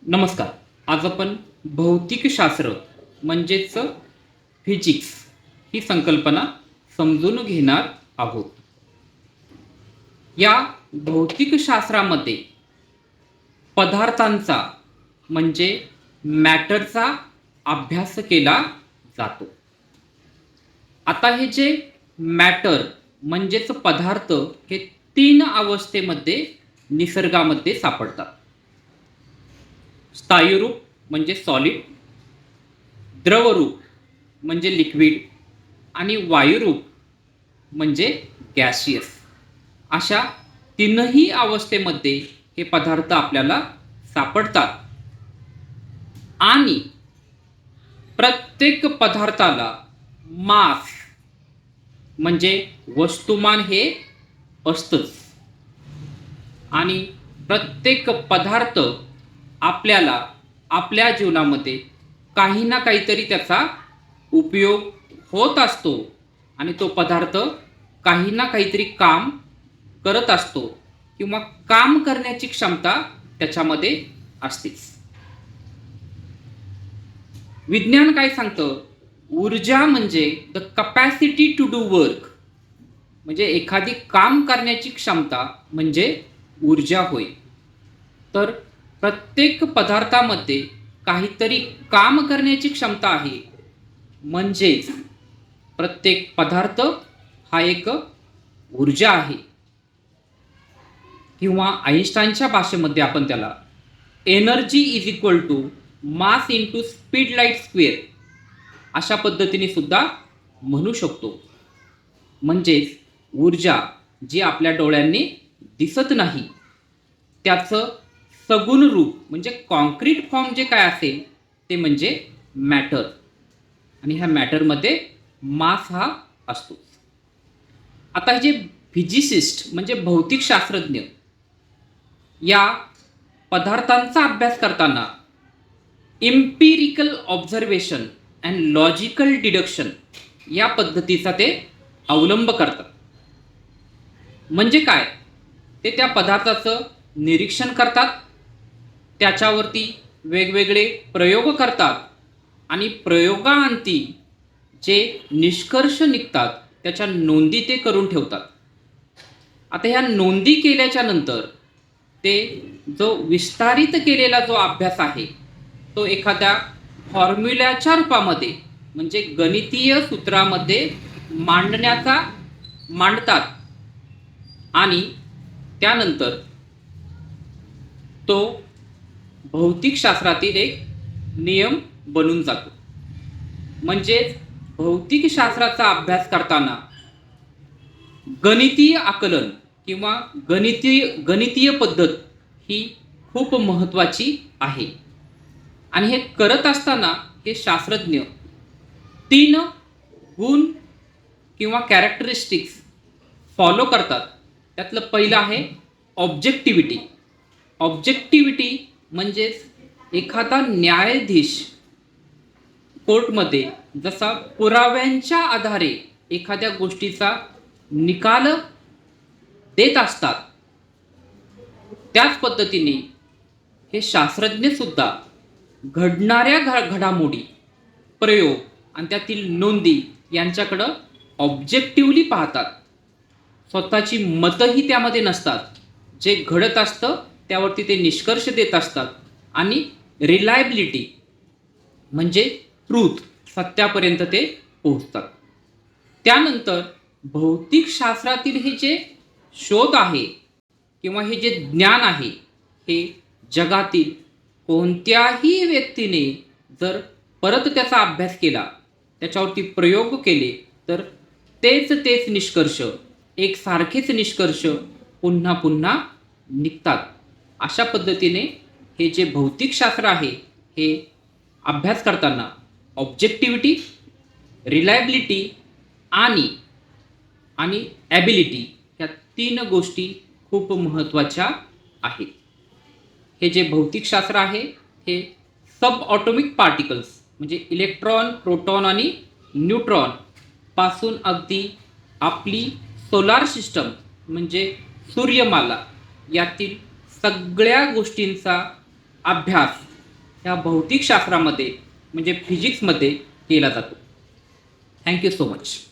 नमस्कार. आज आपण भौतिकशास्त्र म्हणजेच फिजिक्स ही संकल्पना समजून घेणार आहोत. या भौतिकशास्त्रामध्ये पदार्थांचा म्हणजे मॅटरचा अभ्यास केला जातो. आता हे जे मॅटर म्हणजेच पदार्थ हे 3 अवस्थेमध्ये निसर्गामध्ये सापडतात. स्थायीरूप म्हणजे सॉलिड, द्रवरूप म्हणजे लिक्विड आणि वायुरूप म्हणजे गॅसियस. अशा तीनही अवस्थेमध्ये हे पदार्थ आपल्याला सापडतात आणि प्रत्येक पदार्थाला मास म्हणजे वस्तुमान हे असतंच आणि प्रत्येक पदार्थ आपल्याला आपल्या जीवनामध्ये काही ना काहीतरी त्याचा उपयोग होत असतो आणि तो पदार्थ काही ना काहीतरी काम करत असतो किंवा काम करण्याची क्षमता त्याच्यामध्ये असतेच. विज्ञान काय सांगतं? ऊर्जा म्हणजे the capacity to do work, म्हणजे एखादी काम करण्याची क्षमता म्हणजे ऊर्जा होय. तर प्रत्येक पदार्थामध्ये काहीतरी काम करण्याची क्षमता आहे, म्हणजेच प्रत्येक पदार्थ हा एक ऊर्जा आहे किंवा आइन्स्टाईनच्या भाषेमध्ये आपण त्याला energy is equal to mass into speed light square अशा पद्धतीने सुद्धा म्हणू शकतो. म्हणजेच ऊर्जा जी आपल्या डोळ्यांनी दिसत नाही त्याचं सगुण रूप म्हणजे कॉन्क्रीट फॉर्म जे काय असेल ते म्हणजे मॅटर आणि ह्या मॅटरमध्ये मास हा असतो. आता हे जे फिजिसिस्ट म्हणजे भौतिकशास्त्रज्ञ या पदार्थांचा अभ्यास करताना empirical observation and logical deduction या पद्धतीचा ते अवलंब करतात. म्हणजे काय? ते त्या पदार्थाचं निरीक्षण करतात, त्याच्यावरती वेगवेगळे प्रयोग करतात आणि प्रयोगांती जे निष्कर्ष निघतात त्याच्या नोंदी ते करून ठेवतात. आता ह्या नोंदी केल्याच्या नंतर ते जो विस्तारित केलेला जो अभ्यास आहे तो एखाद्या फॉर्म्युल्याच्या रूपामध्ये म्हणजे गणितीय सूत्रामध्ये मांडतात आणि त्यानंतर तो भौतिकशास्त्रातील एक नियम बनून जातो. म्हणजेच भौतिकशास्त्राचा अभ्यास करताना गणितीय आकलन किंवा गणितीय पद्धत ही खूप महत्त्वाची आहे आणि हे करत असताना हे शास्त्रज्ञ 3 गुण किंवा कॅरेक्टरिस्टिक्स फॉलो करतात. त्यातलं पहिलं आहे ऑब्जेक्टिव्हिटी. ऑब्जेक्टिव्हिटी म्हणजेच एखादा न्यायाधीश कोर्टमध्ये जसा पुराव्यांच्या आधारे एखाद्या गोष्टीचा निकाल देत असतात त्याच पद्धतीने हे शास्त्रज्ञ सुद्धा घडणाऱ्या घडामोडी, प्रयोग आणि त्यातील नोंदी यांच्याकडं ऑब्जेक्टिव्हली पाहतात. स्वतःची मतही त्यामध्ये नसतात. जे घडत असतं त्यावरती ते निष्कर्ष देत असतात आणि रिलायबिलिटी म्हणजे ट्रूथ, सत्यापर्यंत ते पोहोचतात. त्यानंतर भौतिकशास्त्रातील हे जे शोध आहे किंवा हे जे ज्ञान आहे हे जगातील कोणत्याही व्यक्तीने जर परत त्याचा अभ्यास केला, त्याच्यावरती प्रयोग केले तर तेच निष्कर्ष, एकसारखेच निष्कर्ष पुन्हा पुन्हा निघतात. अशा पद्धतीने हे जे भौतिकशास्त्र आहे हे अभ्यास करताना ऑब्जेक्टिव्हिटी, रिलायबिलिटी आणि ॲबिलिटी ह्या 3 गोष्टी खूप महत्त्वाच्या आहेत. हे जे भौतिकशास्त्र आहे हे सब ऑटोमिक पार्टिकल्स म्हणजे इलेक्ट्रॉन, प्रोटॉन आणि न्यूट्रॉन पासून अगदी आपली सोलार सिस्टम म्हणजे सूर्यमाला यातील सगळ्या गोष्टींचा अभ्यास ह्या भौतिकशास्त्रामध्ये म्हणजे फिजिक्समध्ये केला जातो. Thank you so much.